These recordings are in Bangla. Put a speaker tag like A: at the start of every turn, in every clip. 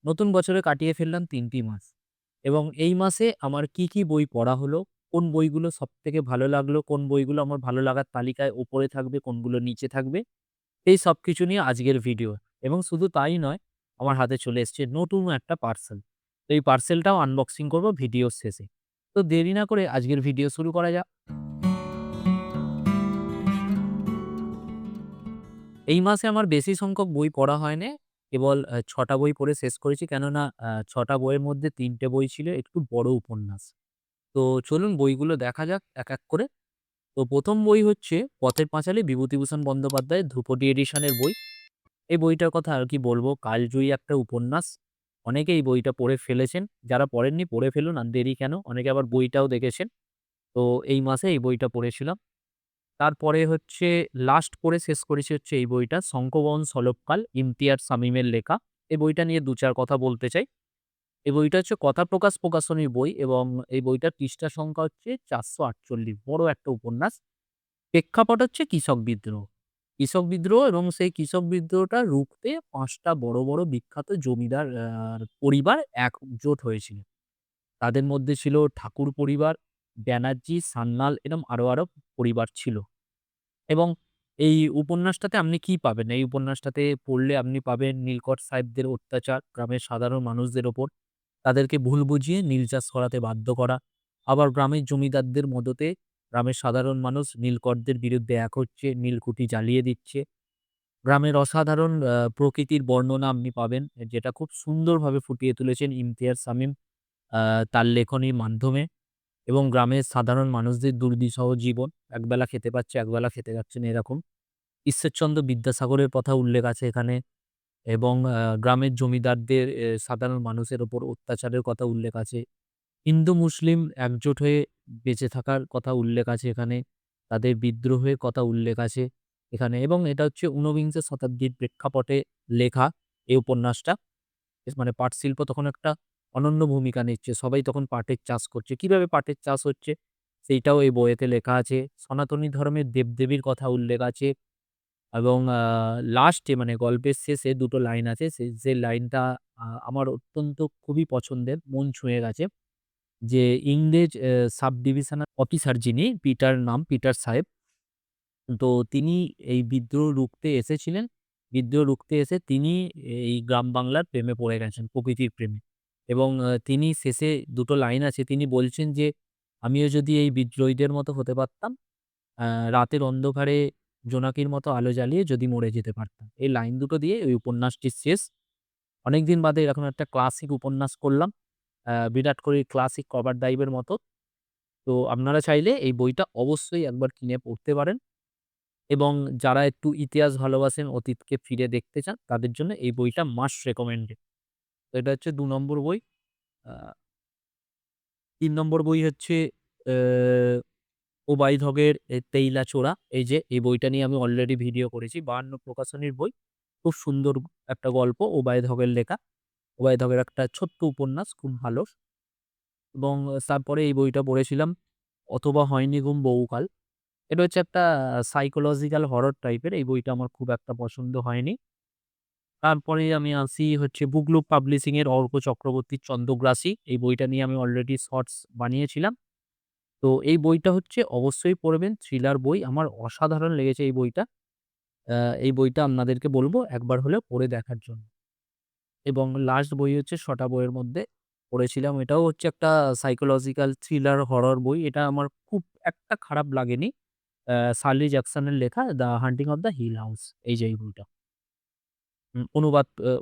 A: নতুন বছরে কাটিয়ে ফেললাম ৩ টি মাস। এবং এই মাসে আমার কি বই পড়া হলো, কোন বইগুলো সবথেকে ভালো লাগলো, কোন বইগুলো আমার ভালো লাগার তালিকায় উপরে থাকবে, কোনগুলো নিচে থাকবে, এই সবকিছু নিয়ে আজকের ভিডিও। এবং শুধু তাই নয়, আমার হাতে চলে এসছে নতুন একটা পার্সেল। তো এই পার্সেলটাও আনবক্সিং করব ভিডিওর শেষে। তো দেরি না করে আজকের ভিডিও শুরু করা যাক। এই মাসে আমার বেশি সংখ্যক বই পড়া হয়নি। কেবল ৬ টা বই পড়ে শেষ করেছি। কেননা ৬ টা বইয়ের মধ্যে ৩ টে বই ছিল একটু বড় উপন্যাস। তো চলুন বইগুলো দেখা যাক এক করে। তো ১ম বই হচ্ছে পথের পাঁচালী বিভূতিভূষণ বন্দ্যোপাধ্যায়ের ধ্রুপদী এডিশনের বই। এই বইটার কথা আর কি বলবো, কালজয়ী একটা উপন্যাস। অনেকে এই বইটা পড়ে ফেলেছেন। যারা পড়েননি পড়ে ফেলুন, আর দেরি কেন? অনেকে আবার বইটাও দেখেছেন। তো এই মাসে এই বইটা পড়েছিলাম। তারপরে হচ্ছে লাস্ট পড়ে শেষ করেছি হচ্ছে এই বইটা 'শঙ্খবন সলবকাল' ইমতিয়াজ শামীমের লেখা। এই বইটা নিয়ে ২-৪ কথা বলতে চাই। এই বইটা হচ্ছে কথা প্রকাশ প্রকাশনীর বই এবং এই বইটার পৃষ্ঠা সংখ্যা হচ্ছে ৪৪৮। বড় একটা উপন্যাস। প্রেক্ষাপট হচ্ছে কৃষক বিদ্রোহ। কৃষক বিদ্রোহ এবং সেই কৃষক বিদ্রোহটা রুখতে ৫ টা বড় বিখ্যাত জমিদার পরিবার একজোট হয়েছিল। তাদের মধ্যে ছিল ঠাকুর পরিবার, ব্যানার্জি, সান্যাল এরকম আরো পরিবার ছিল। এবং এই উপন্যাসটাতে আপনি কি পাবেন? এই উপন্যাসটাতে পড়লে আপনি পাবেন নীলকর সাহেবদের অত্যাচার গ্রামের সাধারণ মানুষদের ওপর। তাদেরকে ভুল বুঝিয়ে নীল চাষ করাতে বাধ্য করা। আবার গ্রামের জমিদারদের মদতে গ্রামের সাধারণ মানুষ নীলকরদের বিরুদ্ধে এক হচ্ছে, নীলকুঠি জ্বালিয়ে দিচ্ছে। গ্রামের অসাধারণ প্রকৃতির বর্ণনা আপনি পাবেন, যেটা খুব সুন্দরভাবে ফুটিয়ে তুলেছেন ইমতিয়াজ শামীম আ তার লেখনীর মাধ্যমে। এবং গ্রামের সাধারণ মানুষদের দুর্বিষহ জীবন। একবেলা খেতে পাচ্ছে, একবেলা খেতে পাচ্ছে না এরকম। ঈশ্বরচন্দ্র বিদ্যাসাগরের কথা উল্লেখ আছে এখানে। এবং গ্রামের জমিদারদের সাধারণ মানুষের উপর অত্যাচারের কথা উল্লেখ আছে। হিন্দু-মুসলিম একজোট হয়ে বেঁচে থাকার কথা উল্লেখ আছে এখানে। তাদের বিদ্রোহের কথা উল্লেখ আছে এখানে এবং এটা হচ্ছে ঊনবিংশ শতাব্দীর প্রেক্ষাপটে লেখা এই উপন্যাসটা। মানে পাট শিল্প তখন একটা অনন্য ভূমিকা নিচ্ছে। সবাই তখন পাটের চাষ করছে। কিভাবে পাটের চাষ হচ্ছে সেইটাও এই বইয়েতে লেখা আছে। সনাতনী ধর্মের দেবদেবীর কথা উল্লেখ আছে এবং লাস্টে মানে গল্পের শেষে ২ টো লাইন আছে। যে লাইনটা আমার অত্যন্ত খুবই পছন্দের, মন ছুঁয়ে গেছে। যে ইংরেজ সাব ডিভিশনাল অফিসার যিনি পিটার সাহেব। তো তিনি এই বিদ্রোহ রুখতে এসেছিলেন। বিদ্রোহ রুখতে এসে তিনি এই গ্রাম বাংলার প্রেমে পড়ে গেছেন, প্রকৃতির প্রেমে। এবং তিনি শেষে ২ টো লাইন আছে। তিনি বলছেন যে, "আমিও যদি এই বিদ্রোহীদের মতো হতে পারতাম, আ রাতের অন্ধকারে জোনাকির মতো আলো জ্বালিয়ে যদি মরে যেতে পারতাম।" এই লাইন দুটো দিয়ে ওই উপন্যাসটি শেষ। অনেকদিন বাদে এরকম একটা ক্লাসিক উপন্যাস পড়লাম। বিরাট কোহলির ক্লাসিক কভার ড্রাইভ এর মতো। তো আপনারা চাইলে এই বইটা অবশ্যই একবার কিনে পড়তে পারেন এবং যারা একটু ইতিহাস ভালোবাসেন, অতীতকে ফিরে দেখতে চান, তাদের জন্য এই বইটা মাস্ট রেকমেন্ডেড। তো এটা হচ্ছে ২ নম্বর বই। আ ৩ নম্বর বই হচ্ছে অ্যা ওবায়দ হকের 'তেইলা চোরা'। এই যে এই বইটা নিয়ে আমি অলরেডি ভিডিও করেছি। ৫২ প্রকাশনীর বই। খুব সুন্দর একটা গল্প ওবায়দ হকের লেখা। ওবায়দ হকের একটা ছোট্ট উপন্যাস, খুব ভালো। এবং তারপরে এই বইটা পড়েছিলাম 'অথবা হয়নি ঘুম বহুকাল'। এটা হচ্ছে একটা সাইকোলজিক্যাল হরর টাইপের। এই বইটা আমার খুব একটা পছন্দ হয়নি। তারপরে আমি আসি হচ্ছে বুকলুক পাবলিশিং এর 'অর্ক চক্রবর্তীর চন্দ্রগ্রাসী'। এই বইটা নিয়ে আমি অলরেডি শর্টস বানিয়েছিলাম। তো এই বইটা হচ্ছে অবশ্যই পড়বেন, থ্রিলার বই। আমার অসাধারণ লেগেছে এই বইটা। আ এই বইটা আপনাদেরকে বলব একবার হলেও পড়ে দেখার জন্য। এবং লাস্ট বই হচ্ছে ৬ টা বইয়ের মধ্যে পড়েছিলাম। এটাও হচ্ছে একটা সাইকোলজিক্যাল থ্রিলার হরর বই। এটা আমার খুব একটা খারাপ লাগেনি। শার্লি জ্যাকসনের লেখা 'the haunting of the hill house'. এই যে এই বইটা।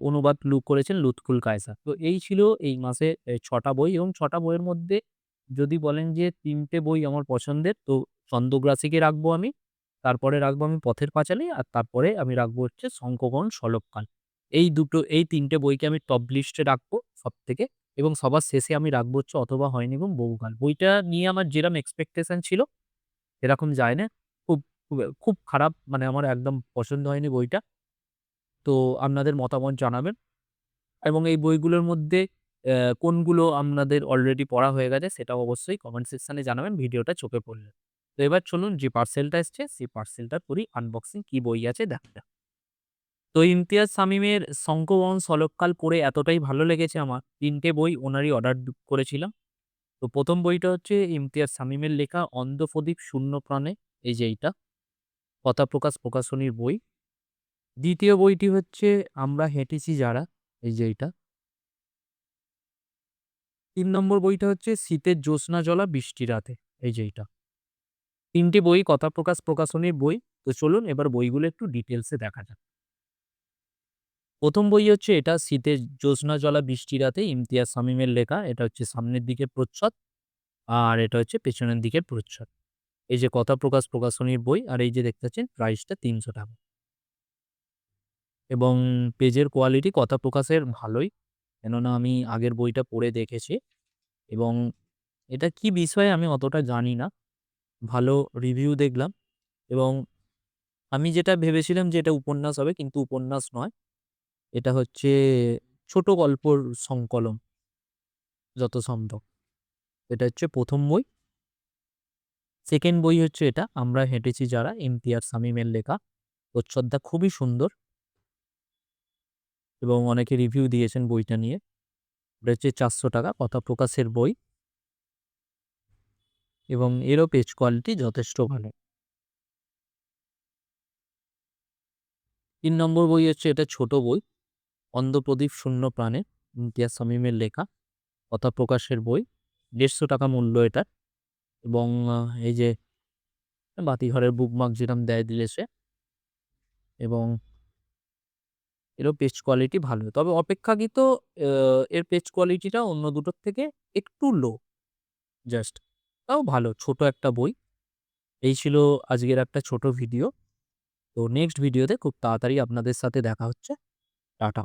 A: অনুবাদ করেছেন লুৎফুল কায়সার। তো এই ছিল এই মাসে ৬ টা বই এবং ৬ টা বইয়ের মধ্যে যদি বলেন যে ৩ টে বই আমার পছন্দের, তো চন্দ্রগ্রাসীকে রাখবো আমি। তারপরে রাখবো আমি পথের পাঁচালী আর তারপরে আমি রাখবো হচ্ছে শঙ্খগণ সলবকাল। এই ৩ টে বইকে আমি টপ লিস্টে রাখবো সবথেকে এবং সবার শেষে আমি রাখবো হচ্ছে 'অথবা হয়নি ঘুম বহুকাল'। বইটা নিয়ে আমার যেরকম এক্সপেকটেশন ছিল সেরকম যায় না। খুব খারাপ, মানে আমার একদম পছন্দ হয়নি বইটা। তো আপনাদের মতামত জানাবেন এবং এই বইগুলোর মধ্যে কোনগুলো আপনাদের অলরেডি পড়া হয়ে গেছে সেটাও অবশ্যই কমেন্ট সেকশনে জানাবেন ভিডিওটা চোখে পড়লে। তো এবার চলুন যে পার্সেলটা এসছে সেই পার্সেলটা করি আনবক্সিং, কি বই আছে দেখা যাক। তো ইমতিয়াজ শামীমের 'শঙ্খবহন সলক্কাল' পড়ে এতটাই ভালো লেগেছে আমার, ৩ টে বই ওনারই অর্ডার করেছিলাম। তো ১ম বইটা হচ্ছে ইমতিয়াজ শামীমের লেখা 'অন্ধপ্রদীপ শূন্যপ্রাণে', এই যে এইটা, কথাপ্রকাশ প্রকাশনীর বই। ২য় বইটি হচ্ছে 'আমরা হেঁটেছি যারা', এই যে এইটা। ৩ নম্বর বইটা হচ্ছে 'শীতের জ্যোৎস্না জলা বৃষ্টি রাতে', এই যে এইটা। ৩ টি বই কথাপ্রকাশ প্রকাশনীর বই। তো চলুন এবার বইগুলো একটু ডিটেইলস এ দেখা যাক। ১ম বই হচ্ছে এটা 'শীতের জ্যোৎস্না জলা বৃষ্টি রাতে', ইমতিয়াজ শামীমের লেখা। এটা হচ্ছে সামনের দিকের প্রচ্ছদ, আর এটা হচ্ছে পেছনের দিকের প্রচ্ছদ। এই যে কথাপ্রকাশ প্রকাশনীর বই, আর এই যে দেখতে পাচ্ছেন প্রাইসটা ৳৩০০, এবং পেজের কোয়ালিটি কথাপ্রকাশের ভালোই। কেননা আমি আগের বইটা পড়ে দেখেছি, এবং এটা কি বিষয় আমি অতটা জানি না। ভালো রিভিউ দেখলাম, এবং আমি যেটা ভেবেছিলাম যে এটা উপন্যাস হবে, কিন্তু উপন্যাস নয়। এটা হচ্ছে ছোট গল্পর সংকলন যত সম্ভব। এটা হচ্ছে ১ম বই। 2nd বই হচ্ছে এটা 'আমরা হেঁটেছি যারা', ইমতিয়াজ শামীমের লেখা। প্রচ্ছদটা খুবই সুন্দর, এবং অনেকে রিভিউ দিয়েছেন বইটা নিয়ে। এটা হচ্ছে ৳৪০০, কথাপ্রকাশের বই, এবং এরও পেজ কোয়ালিটি যথেষ্ট ভালো। ৩ নম্বর বই হচ্ছে এটা ছোট বই, 'অন্ধপ্রদীপ শূন্যপ্রাণে', ইমতিয়াজ শামীমের লেখা। কথাপ্রকাশের বই। ৳১৫০ মূল্য এটার, এবং আ এই যে বাতিঘরের বুকমার্ক যেরকম দেয় দিলে সে, এবং এরও পেজ কোয়ালিটি ভালো। তবে অপেক্ষাকৃত আ এর পেজ কোয়ালিটিটা অন্য দুটোর থেকে একটু লো জাস্ট। তাও ভালো, ছোট একটা বই। এই ছিল আজকের একটা ছোট ভিডিও। তো নেক্সট ভিডিওতে খুব তাড়াতাড়ি আপনাদের সাথে দেখা হচ্ছে। টাটা।